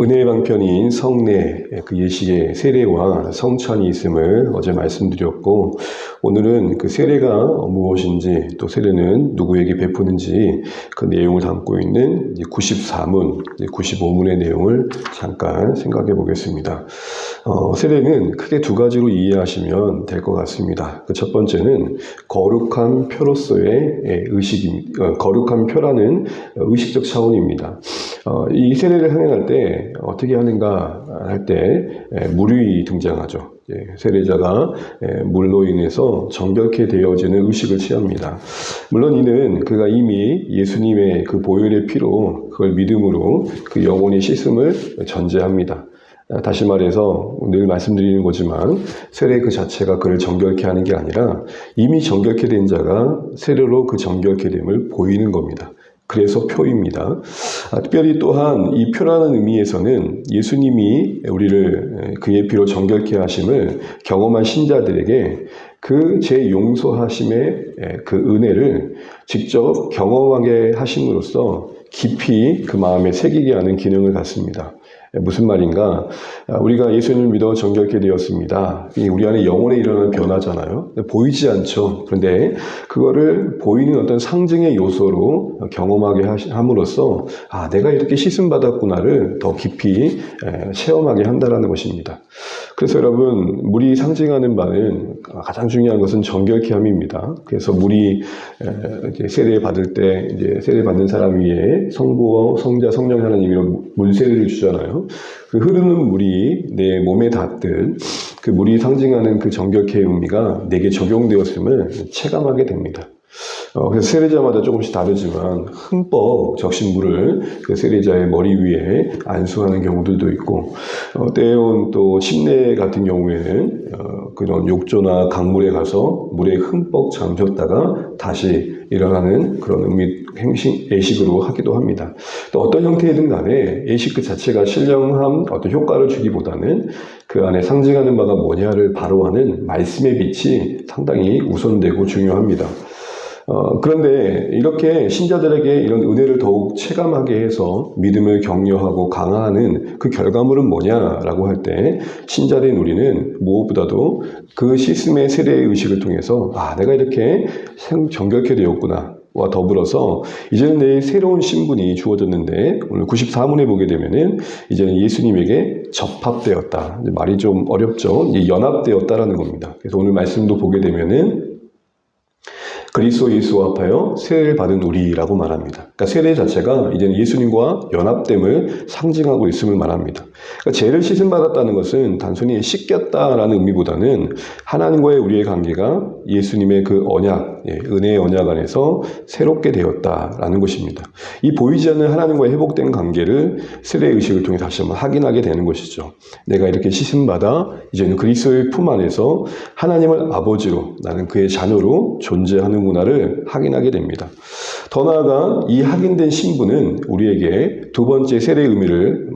은혜의 방편인 성례, 그 예식의 세례와 성찬이 있음을 어제 말씀드렸고, 오늘은 그 세례가 무엇인지, 또 세례는 누구에게 베푸는지 그 내용을 담고 있는 94문, 95문의 내용을 잠깐 생각해 보겠습니다. 세례는 크게 두 가지로 이해하시면 될 것 같습니다. 그 첫 번째는 거룩한 표로서의 거룩한 표라는 의식적 차원입니다. 이 세례를 항해할 때 어떻게 하는가 할 때 물이 등장하죠. 세례자가 물로 인해서 정결케 되어지는 의식을 취합니다. 물론 이는 그가 이미 예수님의 그 보혈의 피로 그걸 믿음으로 그 영혼의 씻음을 전제합니다. 다시 말해서 늘 말씀드리는 거지만 세례 그 자체가 그를 정결케 하는 게 아니라 이미 정결케 된 자가 세례로 그 정결케 됨을 보이는 겁니다. 그래서 표입니다. 특별히 또한 이 표라는 의미에서는 예수님이 우리를 그의 피로 정결케 하심을 경험한 신자들에게 그 제 용서하심의 그 은혜를 직접 경험하게 하심으로써 깊이 그 마음에 새기게 하는 기능을 갖습니다. 무슨 말인가? 우리가 예수님을 믿어 정결케 되었습니다. 우리 안에 영혼에 일어나는 변화잖아요. 보이지 않죠. 그런데 그거를 보이는 어떤 상징의 요소로 경험하게 함으로써 내가 이렇게 씻음 받았구나를 더 깊이 체험하게 한다는 것입니다. 그래서 여러분, 물이 상징하는 바는 가장 중요한 것은 정결케 함입니다. 그래서 물이 세례 받을 때 이제 세례 받는 사람 위에 성부, 성자, 성령 하나님으로 물세례를 주잖아요. 그 흐르는 물이 내 몸에 닿듯 그 물이 상징하는 그 정결케의 의미가 내게 적용되었음을 체감하게 됩니다. 그래서 세례자마다 조금씩 다르지만 흠뻑 적신 물을 그 세례자의 머리 위에 안수하는 경우들도 있고, 때론 또 침례 같은 경우에는 그런 욕조나 강물에 가서 물에 흠뻑 잠겼다가 다시 일어나는 그런 예식으로 하기도 합니다. 또 어떤 형태이든 간에 예식 그 자체가 신령한 어떤 효과를 주기보다는 그 안에 상징하는 바가 뭐냐를 바로 하는 말씀의 빛이 상당히 우선되고 중요합니다. 그런데 이렇게 신자들에게 이런 은혜를 더욱 체감하게 해서 믿음을 격려하고 강화하는 그 결과물은 뭐냐라고 할 때 신자된 우리는 무엇보다도 그 씻음의 세례의 의식을 통해서 내가 이렇게 정결케 되었구나 와 더불어서 이제는 내 새로운 신분이 주어졌는데 오늘 94문에 보게 되면은 이제는 예수님에게 접합되었다. 말이 좀 어렵죠. 연합되었다라는 겁니다. 그래서 오늘 말씀도 보게 되면은 그리스도 예수와 합하여 세례를 받은 우리라고 말합니다. 그러니까 세례 자체가 이제는 예수님과 연합됨을 상징하고 있음을 말합니다. 그러니까 죄를 씻음 받았다는 것은 단순히 씻겼다라는 의미보다는 하나님과의 우리의 관계가 예수님의 그 언약, 은혜의 언약 안에서 새롭게 되었다라는 것입니다. 이 보이지 않는 하나님과의 회복된 관계를 세례 의식을 통해 다시 한번 확인하게 되는 것이죠. 내가 이렇게 씻음 받아 이제는 그리스도의 품 안에서 하나님을 아버지로 나는 그의 자녀로 존재하는 문화를 확인하게 됩니다. 더 나아가 이 확인된 신분은 우리에게 두 번째 세례의 의미를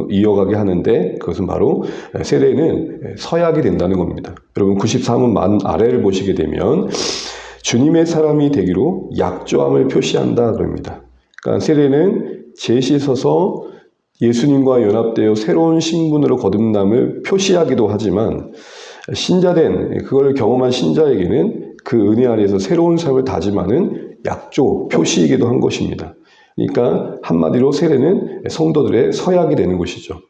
이어가게 하는데 그것은 바로 세례는 서약이 된다는 겁니다. 여러분 93문 만 아래를 보시게 되면 주님의 사람이 되기로 약조함을 표시한다 그럽니다. 그러니까 세례는 재씻어서 예수님과 연합되어 새로운 신분으로 거듭남을 표시하기도 하지만 신자된 그걸 경험한 신자에게는 그 은혜 안에서 새로운 삶을 다짐하는 약조, 표시이기도 한 것입니다. 그러니까 한마디로 세례는 성도들의 서약이 되는 것이죠.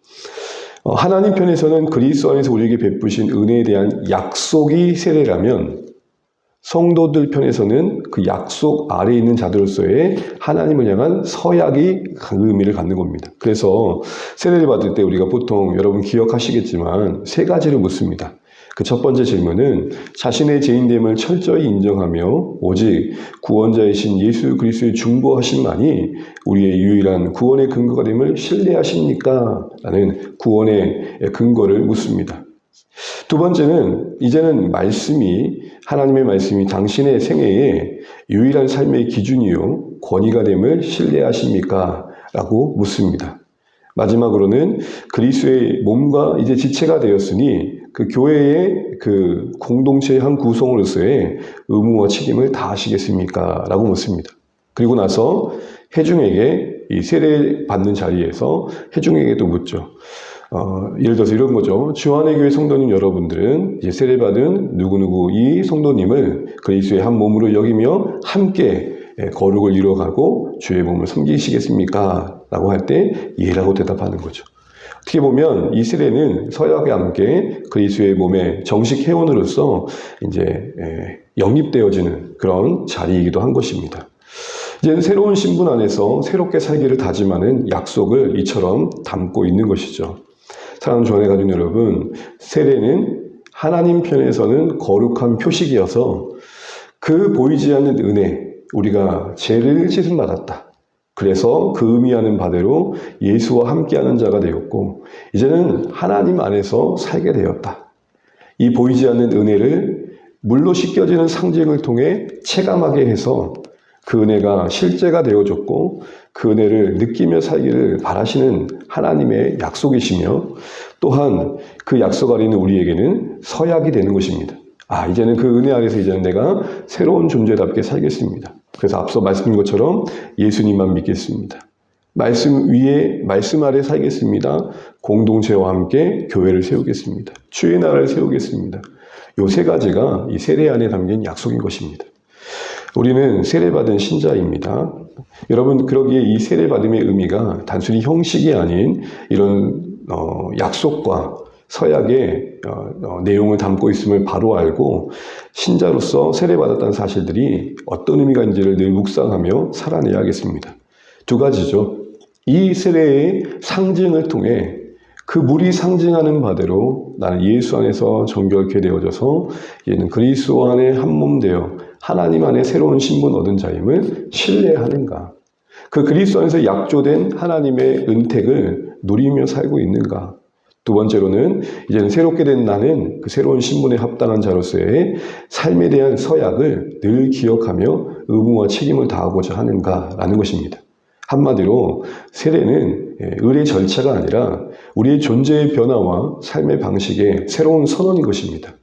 하나님 편에서는 그리스도 안에서 우리에게 베푸신 은혜에 대한 약속이 세례라면 성도들 편에서는 그 약속 아래에 있는 자들로서의 하나님을 향한 서약이 그 의미를 갖는 겁니다. 그래서 세례를 받을 때 우리가 보통 여러분 기억하시겠지만 세 가지를 묻습니다. 그 첫 번째 질문은 자신의 죄인됨을 철저히 인정하며 오직 구원자이신 예수 그리스도의 중보하심만이 우리의 유일한 구원의 근거가 됨을 신뢰하십니까? 라는 구원의 근거를 묻습니다. 두 번째는 이제는 하나님의 말씀이 당신의 생애의 유일한 삶의 기준이요 권위가 됨을 신뢰하십니까? 라고 묻습니다. 마지막으로는 그리스도의 몸과 이제 지체가 되었으니 그 교회의 그 공동체의 한 구성으로서의 의무와 책임을 다하시겠습니까? 라고 묻습니다. 그리고 나서 회중에게 이 세례 받는 자리에서 회중에게 또 묻죠. 예를 들어서 이런 거죠. 주안의 교회 성도님 여러분들은 이제 세례받은 누구누구 이 성도님을 그리스도의 한 몸으로 여기며 함께 거룩을 이루어가고 주의 몸을 섬기시겠습니까? 라고 할 때 예라고 대답하는 거죠. 어떻게 보면 이 세례는 서약과 함께 그리스도의 몸의 정식 회원으로서 이제 영입되어지는 그런 자리이기도 한 것입니다. 이제는 새로운 신분 안에서 새롭게 살기를 다짐하는 약속을 이처럼 담고 있는 것이죠. 사랑하는 주안의 가족 여러분, 세례는 하나님 편에서는 거룩한 표식이어서 그 보이지 않는 은혜, 우리가 죄를 씻음 받았다. 그래서 그 의미하는 바대로 예수와 함께하는 자가 되었고 이제는 하나님 안에서 살게 되었다. 이 보이지 않는 은혜를 물로 씻겨지는 상징을 통해 체감하게 해서 그 은혜가 실제가 되어졌고 그 은혜를 느끼며 살기를 바라시는 하나님의 약속이시며 또한 그 약속 아래 있는 우리에게는 서약이 되는 것입니다. 이제는 그 은혜 아래서 이제는 내가 새로운 존재답게 살겠습니다. 그래서 앞서 말씀드린 것처럼 예수님만 믿겠습니다. 말씀 위에, 말씀 아래 살겠습니다. 공동체와 함께 교회를 세우겠습니다. 주의 나라를 세우겠습니다. 요 세 가지가 이 세례 안에 담긴 약속인 것입니다. 우리는 세례받은 신자입니다. 여러분, 그러기에 이 세례받음의 의미가 단순히 형식이 아닌 이런 약속과 서약의 내용을 담고 있음을 바로 알고 신자로서 세례받았다는 사실들이 어떤 의미가 있는지를 늘 묵상하며 살아내야겠습니다. 두 가지죠. 이 세례의 상징을 통해 그 물이 상징하는 바대로 나는 예수 안에서 정결케 되어져서 얘는 그리스도 안에 한 몸 되어 하나님 안에 새로운 신분 얻은 자임을 신뢰하는가? 그 그리스도 안에서 약조된 하나님의 은택을 누리며 살고 있는가? 두 번째로는 이제는 새롭게 된 나는 그 새로운 신분에 합당한 자로서의 삶에 대한 서약을 늘 기억하며 의무와 책임을 다하고자 하는가라는 것입니다. 한마디로 세례는 의례 절차가 아니라 우리의 존재의 변화와 삶의 방식의 새로운 선언인 것입니다.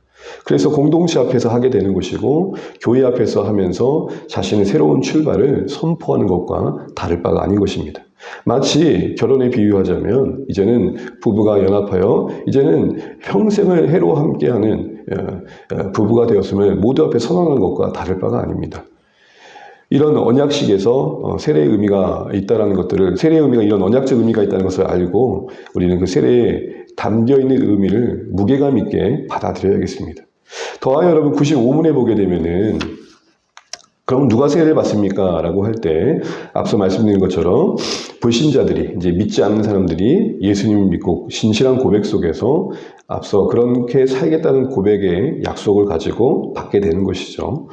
그래서 공동체 앞에서 하게 되는 것이고 교회 앞에서 하면서 자신의 새로운 출발을 선포하는 것과 다를 바가 아닌 것입니다. 마치 결혼에 비유하자면 이제는 부부가 연합하여 이제는 평생을 해로 함께하는 부부가 되었음을 모두 앞에 선언하는 것과 다를 바가 아닙니다. 이런 언약식에서 세례의 의미가 있다는 것들을, 세례의 의미가 이런 언약적 의미가 있다는 것을 알고 우리는 그 세례에 담겨있는 의미를 무게감 있게 받아들여야겠습니다. 더하여 여러분 95문에 보게 되면은 그럼 누가 세례를 받습니까? 라고 할 때 앞서 말씀드린 것처럼 불신자들이, 이제 믿지 않는 사람들이 예수님을 믿고 신실한 고백 속에서 앞서 그렇게 살겠다는 고백의 약속을 가지고 받게 되는 것이죠.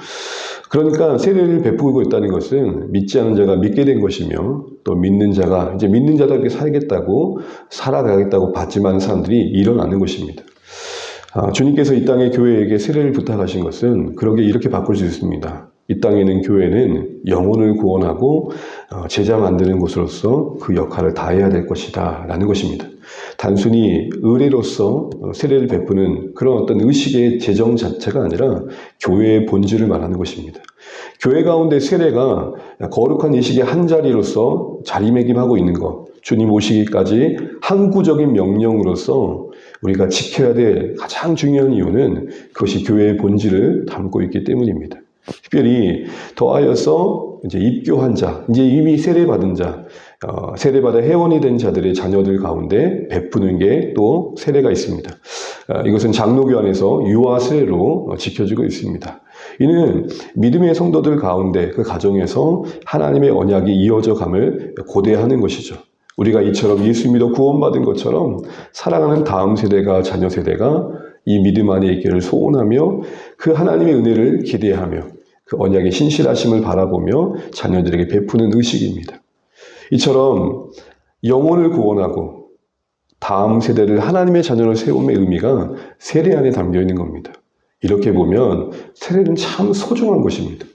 그러니까 세례를 베푸고 있다는 것은 믿지 않는 자가 믿게 된 것이며 또 믿는 자가 이제 믿는 자답게 살겠다고 살아가겠다고 받지만 사람들이 일어나는 것입니다. 주님께서 이 땅의 교회에게 세례를 부탁하신 것은 그러게 이렇게 바꿀 수 있습니다. 이 땅에는 교회는 영혼을 구원하고 제자 만드는 곳으로서 그 역할을 다해야 될 것이다 라는 것입니다. 단순히 의례로서 세례를 베푸는 그런 어떤 의식의 제정 자체가 아니라 교회의 본질을 말하는 것입니다. 교회 가운데 세례가 거룩한 의식의 한 자리로서 자리매김하고 있는 것, 주님 오시기까지 항구적인 명령으로서 우리가 지켜야 될 가장 중요한 이유는 그것이 교회의 본질을 담고 있기 때문입니다. 특별히 더하여서 이제 입교한 자, 이제 이미 세례받은 자, 세례받아 회원이 된 자들의 자녀들 가운데 베푸는 게 또 세례가 있습니다. 이것은 장로교 안에서 유아 세례로 지켜지고 있습니다. 이는 믿음의 성도들 가운데 그 가정에서 하나님의 언약이 이어져 감을 고대하는 것이죠. 우리가 이처럼 예수 믿어 구원받은 것처럼 사랑하는 다음 세대가 자녀 세대가 이 믿음 안에 있기를 소원하며 그 하나님의 은혜를 기대하며 그 언약의 신실하심을 바라보며 자녀들에게 베푸는 의식입니다. 이처럼 영혼을 구원하고 다음 세대를 하나님의 자녀로 세움의 의미가 세례 안에 담겨 있는 겁니다. 이렇게 보면 세례는 참 소중한 것입니다.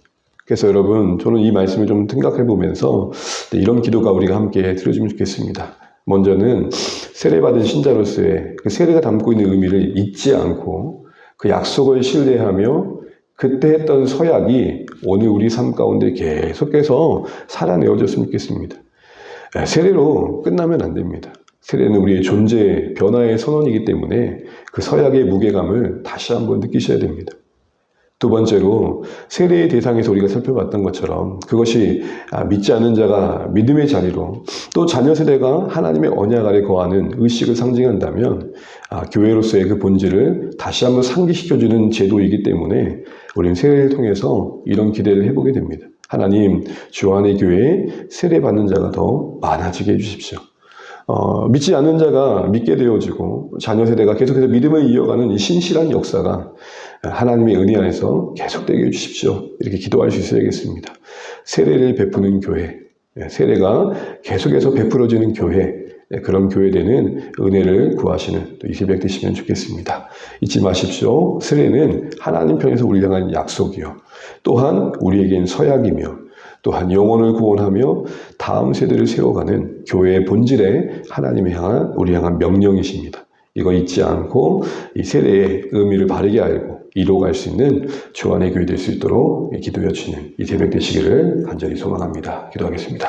그래서 여러분, 저는 이 말씀을 좀 생각해 보면서 이런 기도가 우리가 함께 드려주면 좋겠습니다. 먼저는 세례받은 신자로서의 그 세례가 담고 있는 의미를 잊지 않고 그 약속을 신뢰하며 그때 했던 서약이 오늘 우리 삶 가운데 계속해서 살아내어졌으면 좋겠습니다. 세례로 끝나면 안 됩니다. 세례는 우리의 존재 변화의 선언이기 때문에 그 서약의 무게감을 다시 한번 느끼셔야 됩니다. 두 번째로 세례의 대상에서 우리가 살펴봤던 것처럼 그것이 믿지 않는 자가 믿음의 자리로 또 자녀 세대가 하나님의 언약 아래 거하는 의식을 상징한다면 교회로서의 그 본질을 다시 한번 상기시켜주는 제도이기 때문에 우리는 세례를 통해서 이런 기대를 해보게 됩니다. 하나님, 주 안의 교회에 세례받는 자가 더 많아지게 해주십시오. 믿지 않는 자가 믿게 되어지고 자녀 세대가 계속해서 믿음을 이어가는 이 신실한 역사가 하나님의 은혜 안에서 계속되게 해주십시오. 이렇게 기도할 수 있어야겠습니다. 세례를 베푸는 교회, 세례가 계속해서 베풀어지는 교회, 그런 교회되는 은혜를 구하시는 또 이 새벽 되시면 좋겠습니다. 잊지 마십시오. 세례는 하나님 편에서 우리 향한 약속이요. 또한 우리에겐 서약이며 또한 영혼을 구원하며 다음 세대를 세워가는 교회의 본질에 하나님을 향한 우리 향한 명령이십니다. 이거 잊지 않고 이 세례의 의미를 바르게 알고 이루어갈 수 있는 주 안의 교회 될 수 있도록 기도해 주시는 이 새벽 되시기를 간절히 소망합니다. 기도하겠습니다.